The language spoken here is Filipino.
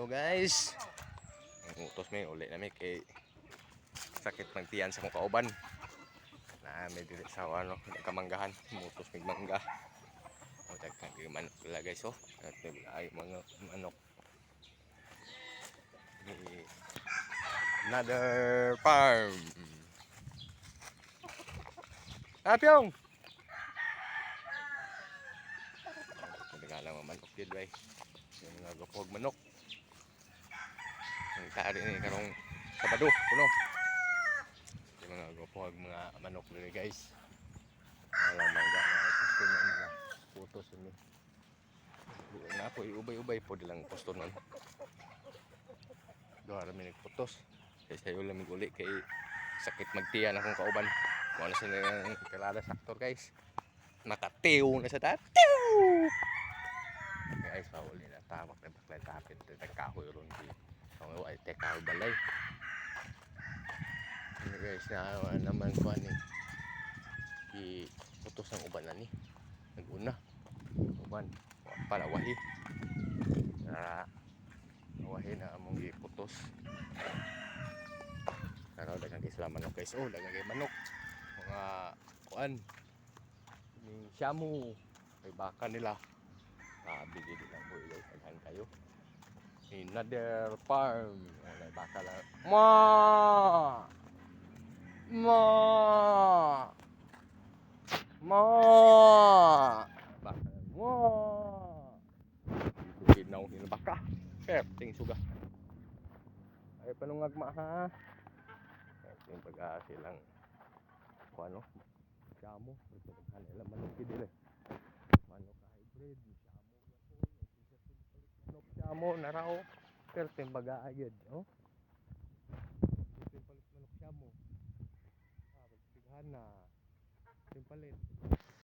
guys. Ang utos may uli na may kay sakit magtiyan sa kong kauban. Na may dili sa ano, kamanggahan, mutos may mangga. O daghan kay manok pala guys oh. At ay mga manok. Another farm. Apyong. Nagala mga manok dito bay. Yung mga gapog manok. Ang taari ni karong Sabado, kuno. Yung mga gapog mga manok dito guys. Alam mangga na gusto na nila. Putos ni. Na po ubay-ubay po dilang posto nun. Doon kami nagputos. Kaya sayo lang uli kay sakit magtiyan akong kauban. Kung ano sila ng kalada saktor guys. Nakatiw na sa tatiw. Guys, pauli na tawag na baklay tapit. Nagkahoy ron di. Ang ay tekahoy balay. Ano guys na naman ko ani. Putos ng uban na ni. Naguna. Uban. Para wahi. Wahi na among giputos. Pero dagang isla manok guys. Oh, dagang kay manok. Mga kuan. Ning shamu. May baka nila. Bigay din lang po guys. Daghan kayo. Another farm. May baka lang. Ma! Ma! Ma! Baka lang. Ma! Ginaw nila baka. Ting suga. Ay panungag ma ha. Yung pag-aasilang kung ano, shamu. Ito nila manok dili. Manok ka hybrid, shamu shamu na raw. Pero timbaga agad, oh. Timpalit manok shamu. Pagtighan na. Timpalit.